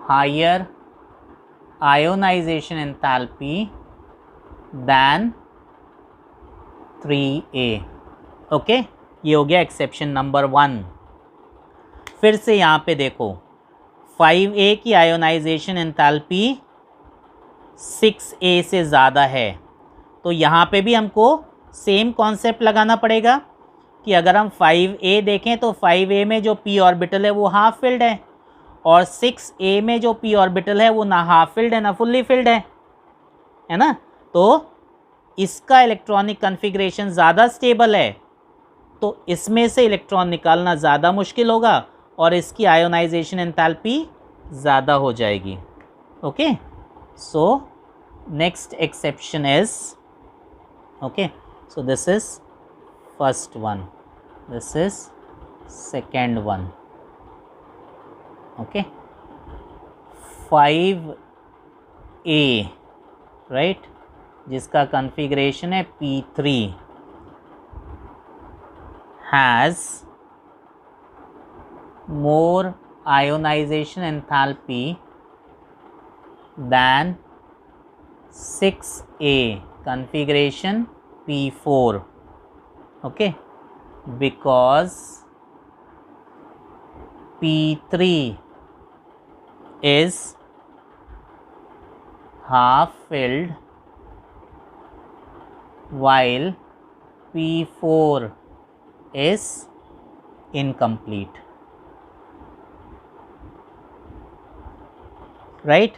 higher ionization enthalpy than 3a। Okay, ये हो गया एक्सेप्शन नंबर 1। फिर से यहाँ पे देखो 5a की आयोनाइजेशन एंथैल्पी 6a से ज़्यादा है, तो यहाँ पे भी हमको सेम कॉन्सेप्ट लगाना पड़ेगा कि अगर हम 5a देखें तो 5a में जो p ऑर्बिटल है वो हाफ फिल्ड है, और 6a में जो p ऑर्बिटल है वो ना हाफ फिल्ड है ना फुल्ली फिल्ड है ना। तो इसका इलेक्ट्रॉनिक कन्फिग्रेशन ज़्यादा स्टेबल है, तो इसमें से इलेक्ट्रॉन निकालना ज़्यादा मुश्किल होगा और इसकी आयोनाइजेशन एंथैल्पी ज़्यादा हो जाएगी। Okay, so next exception is, okay, so this is first one, this is second one. Okay, 5a right, जिसका कन्फिग्रेशन है p3 has more ionization enthalpy than 6a configuration p4, okay, because p3 is half filled while p4 is incomplete, right.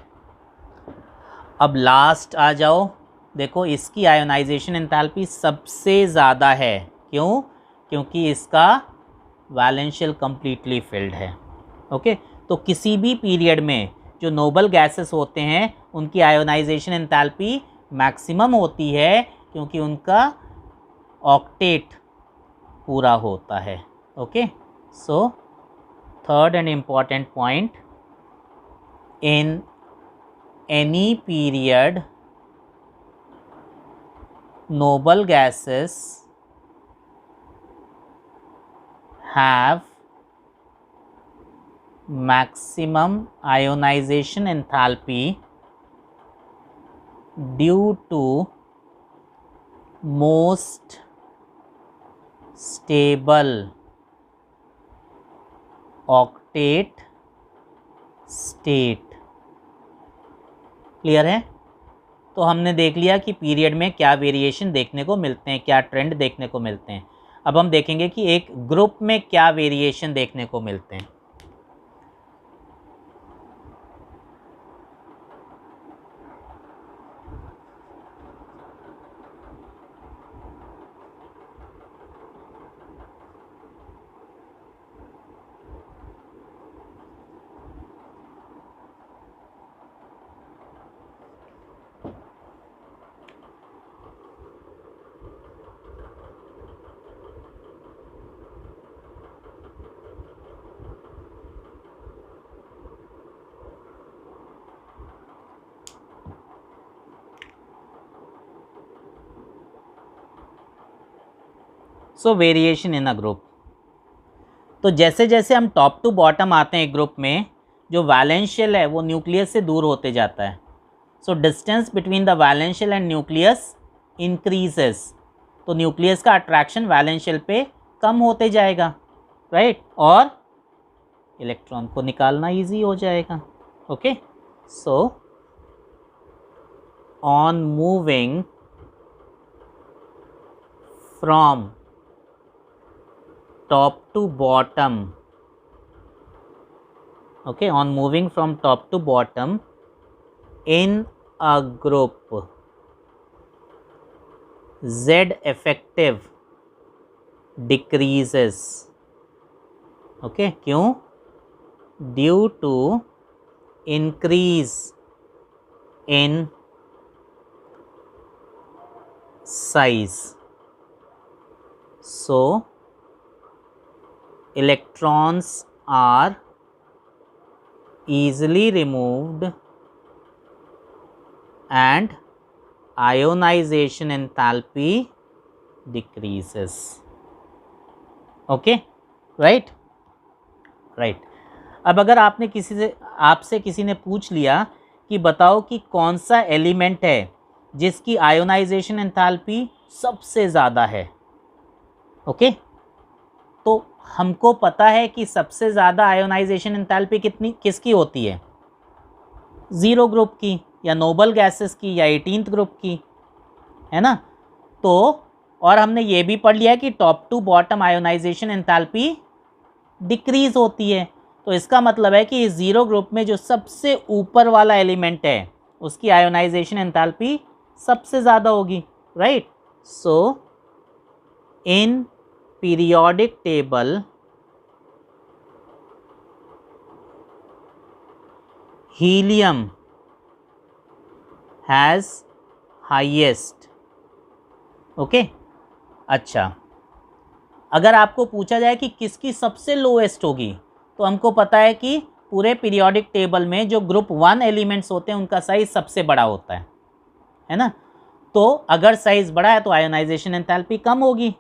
अब last आ जाओ, देखो इसकी ionisation enthalpy सबसे ज़्यादा है, क्यों? क्योंकि इसका वैलेंशियल कंप्लीटली फिल्ड है। ओके, तो किसी भी पीरियड में जो नोबल गैसेस होते हैं उनकी आयोनाइजेशन एंथैल्पी मैक्सिमम होती है, क्योंकि उनका ऑक्टेट पूरा होता है। Okay, so third and important point, in any period noble gases have maximum ionization enthalpy due to most stable octet state। Clear है? तो हमने देख लिया कि पीरियड में क्या वेरिएशन देखने को मिलते हैं, क्या ट्रेंड देखने को मिलते हैं। अब हम देखेंगे कि एक ग्रुप में क्या वेरिएशन देखने को मिलते हैं। सो वेरिएशन इन अ ग्रुप, तो जैसे जैसे हम टॉप टू बॉटम आते हैं एक ग्रुप में, जो वैलेंशियल है वो न्यूक्लियस से दूर होते जाता है। So distance between the वैलेंशियल and nucleus increases, तो न्यूक्लियस का अट्रैक्शन वैलेंशियल पे कम होते जाएगा, राइट, और इलेक्ट्रॉन को निकालना इजी हो जाएगा। Okay, so on moving from top to bottom, okay, on moving from top to bottom in a group, Z effective decreases, okay, क्यों? Due to increase in size, so electrons are easily removed and ionization enthalpy decreases। Okay, right, right. अब अगर आपसे किसी ने पूछ लिया कि बताओ कि कौन सा एलिमेंट है जिसकी आयोनाइजेशन एंथैल्पी सबसे ज़्यादा है। ओके, तो हमको पता है कि सबसे ज़्यादा आयोनाइजेशन एंथैल्पी किसकी होती है, ज़ीरो ग्रुप की या नोबल गैसेस की या 18th ग्रुप की, है ना। तो और हमने ये भी पढ़ लिया कि top to bottom ionization enthalpy decrease होती है। तो इसका मतलब है कि इस ज़ीरो ग्रुप में जो सबसे ऊपर वाला एलिमेंट है उसकी आयोनाइजेशन एंथैल्पी सबसे ज़्यादा होगी, right. So in periodic table helium has highest. Okay, अच्छा, अगर आपको पूछा जाए कि किसकी सबसे लोएस्ट होगी, तो हमको पता है कि पूरे पीरियोडिक टेबल में जो ग्रुप 1 एलिमेंट्स होते हैं उनका साइज सबसे बड़ा होता है ना। तो अगर साइज बड़ा है तो आयोनाइजेशन एंथैल्पी कम होगी,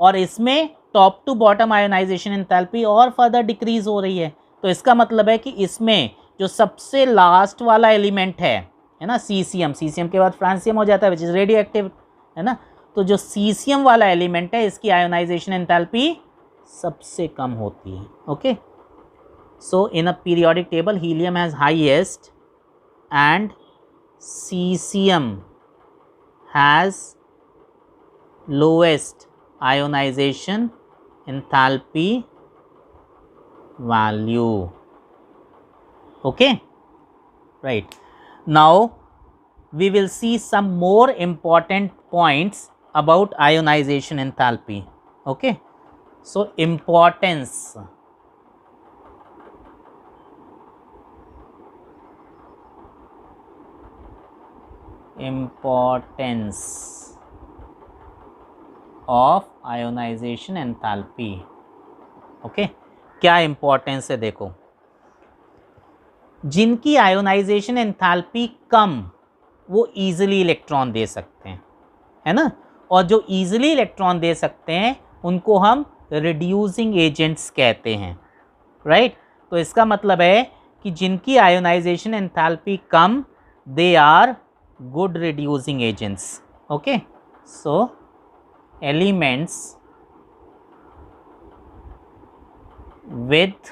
और इसमें top to bottom ionization enthalpy और फर्दर डिक्रीज हो रही है। तो इसका मतलब है कि इसमें जो सबसे लास्ट वाला एलिमेंट है ना, सीसीएम, सीसीएम के बाद फ्रांसियम हो जाता है विच इज़ रेडियो एक्टिव, है ना। तो जो सीसीएम वाला एलिमेंट है इसकी आयोनाइजेशन एंथैल्पी सबसे कम होती है। Okay, so in a periodic table helium has highest and caesium has lowest ionization enthalpy value. Okay, right. Now we will see some more important points about ionization enthalpy. Okay, so importance of ionisation enthalpy. Okay, क्या importance है देखो, जिनकी आयोनाइजेशन एंथैल्पी कम वो easily electron दे सकते हैं, है ना, और जो इजीली इलेक्ट्रॉन दे सकते हैं उनको हम रिड्यूसिंग एजेंट्स कहते हैं, राइट। तो इसका मतलब है कि जिनकी आयोनाइजेशन एंथैल्पी कम they are good reducing agents. Okay, so elements with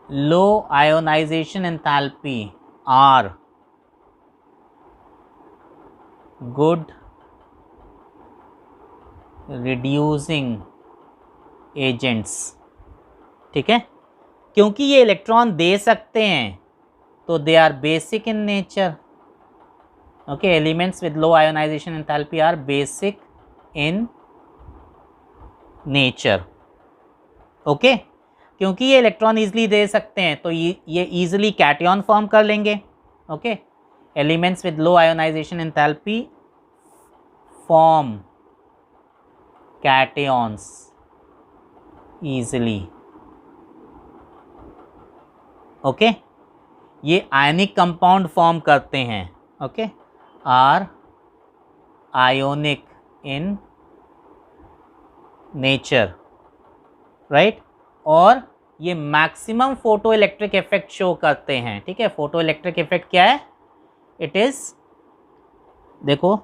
low ionization enthalpy are good reducing agents। ठीक है, क्योंकि ये इलेक्ट्रॉन दे सकते हैं तो they are basic in nature. Okay, elements with low ionization enthalpy are basic in nature. Okay, क्योंकि ये electron easily दे सकते हैं तो ये इजीली कैटयन फॉर्म कर लेंगे। Okay, elements with low ionization enthalpy form cations easily. Okay, ये आयनिक कंपाउंड फॉर्म करते हैं। Okay, are ionic in nature, right, और ये maximum photo electric effect show करते हैं। ठीक है, फोटो इलेक्ट्रिक इफेक्ट क्या है, इट इज़, देखो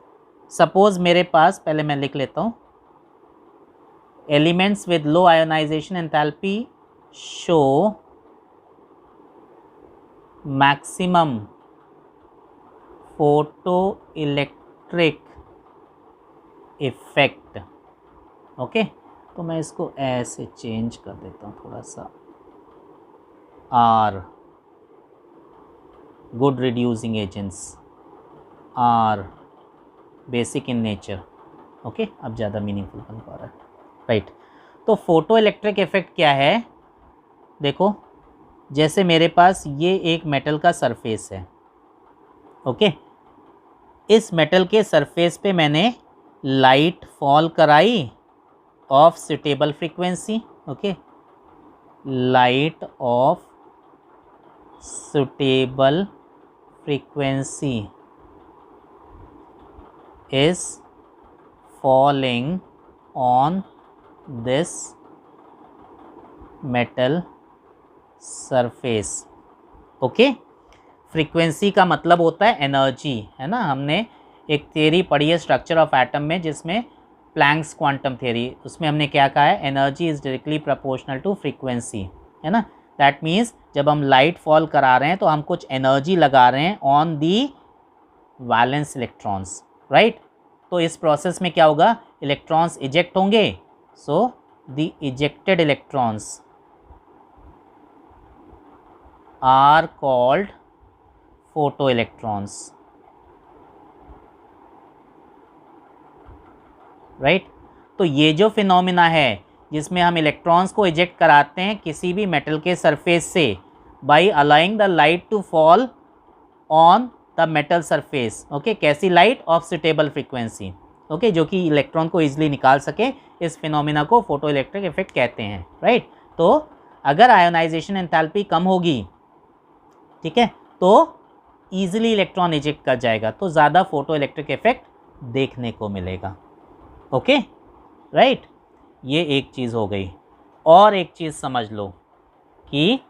सपोज मेरे पास, पहले मैं लिख लेता हूँ, elements with low ionization enthalpy show maximum photo electric effect. Okay, तो मैं इसको ऐसे चेंज कर देता हूँ थोड़ा सा, are good reducing agents are basic in nature. Okay, अब ज़्यादा मीनिंगफुल बन पा रहा है, राइट। तो फोटो इलेक्ट्रिक इफेक्ट क्या है, देखो जैसे मेरे पास ये एक मेटल का सरफेस है। ओके, इस मेटल के सरफेस पे मैंने लाइट फॉल कराई of suitable frequency. Okay, light of suitable frequency is falling on this metal surface। Okay. Frequency का मतलब होता है एनर्जी, है ना। हमने एक थियरी पढ़ी है स्ट्रक्चर ऑफ एटम में, जिसमें प्लैंक्स क्वांटम थियरी, उसमें हमने क्या कहा है, energy is directly proportional to frequency, है ना। दैट मीन्स जब हम लाइट फॉल करा रहे हैं तो हम कुछ एनर्जी लगा रहे हैं on the valence electrons, right. तो इस प्रोसेस में क्या होगा, इलेक्ट्रॉन्स इजेक्ट होंगे, so the ejected electrons are called photo electrons, right. तो ये जो फिनोमिना है जिसमें हम इलेक्ट्रॉन्स को इजेक्ट कराते हैं किसी भी मेटल के सरफेस से by allowing the light to fall on the metal surface, okay. कैसी light, of suitable frequency, okay, जो कि इलेक्ट्रॉन को ईजिली निकाल सके, इस फिनोमिना को फोटो इलेक्ट्रिक इफेक्ट कहते हैं, राइट। तो अगर आयोनाइजेशन एंथैल्पी कम होगी, ठीक है, तो ईजिली इलेक्ट्रॉन इजेक्ट कर जाएगा, तो ज़्यादा फोटो इलेक्ट्रिक इफेक्ट देखने को मिलेगा, ओके, राइट। ये एक चीज़ हो गई। और एक चीज़ समझ लो कि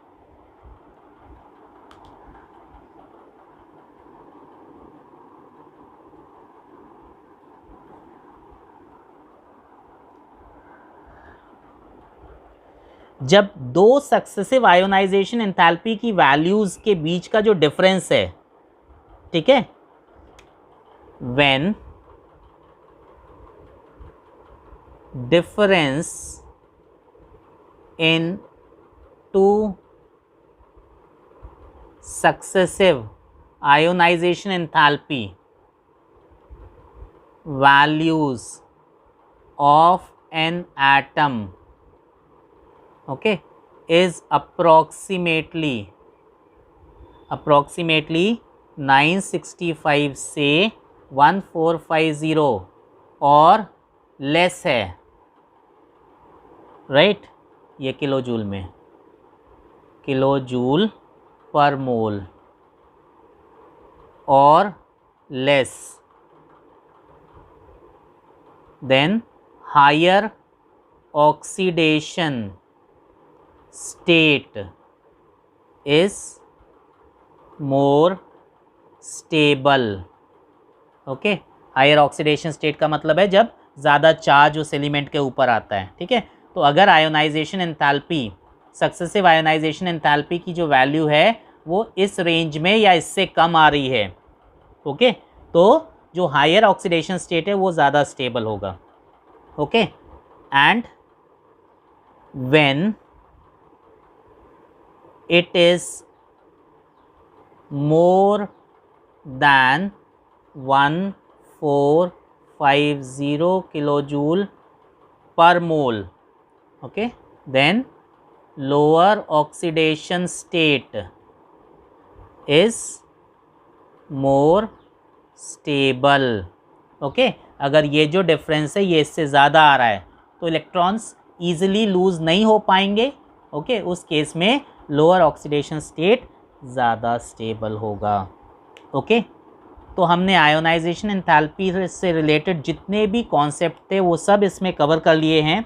जब दो सक्सेसिव आयोनाइजेशन एंथैल्पी की वैल्यूज़ के बीच का जो डिफरेंस है, ठीक है, when difference in two successive ionization enthalpy values of an atom, okay, is approximately 965 से 1450 और लेस है, राइट, ये किलो जूल में, किलो जूल पर मोल, और less than higher oxidation state is more stable, okay. Higher oxidation state का मतलब है जब ज़्यादा चार्ज उस एलिमेंट के ऊपर आता है, ठीक है। तो अगर ionisation enthalpy, successive ionisation enthalpy की जो वैल्यू है वो इस रेंज में या इससे कम आ रही है, ओके, तो जो हायर ऑक्सीडेशन स्टेट है वो ज़्यादा स्टेबल होगा, okay. And when it is more than 1450 kilojoule per mole, okay, then lower oxidation state is more stable, okay। अगर ये जो डिफरेंस है ये इससे ज़्यादा आ रहा है तो इलेक्ट्रॉन्स ईजिली लूज़ नहीं हो पाएंगे, ओके। उस केस में लोअर ऑक्सीडेशन स्टेट ज़्यादा स्टेबल होगा, ओके। तो हमने आयोनाइजेशन एंथैल्पी से रिलेटेड जितने भी कॉन्सेप्ट थे वो सब इसमें कवर कर लिए हैं,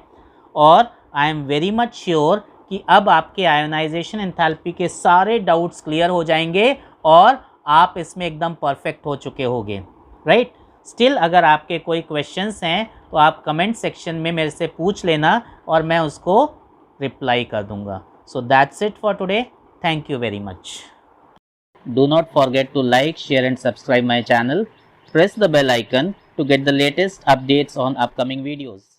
और I am very much sure कि अब आपके आयोनाइजेशन एंथैल्पी के सारे डाउट्स क्लियर हो जाएंगे और आप इसमें एकदम परफेक्ट हो चुके होंगे, राइट। स्टिल अगर आपके कोई क्वेश्चंस हैं तो आप कमेंट सेक्शन में मेरे से पूछ लेना और मैं उसको रिप्लाई कर दूंगा। So that's it for today, thank you very much. Do not forget to like, share and subscribe my channel. Press the bell icon to get the latest updates on upcoming videos.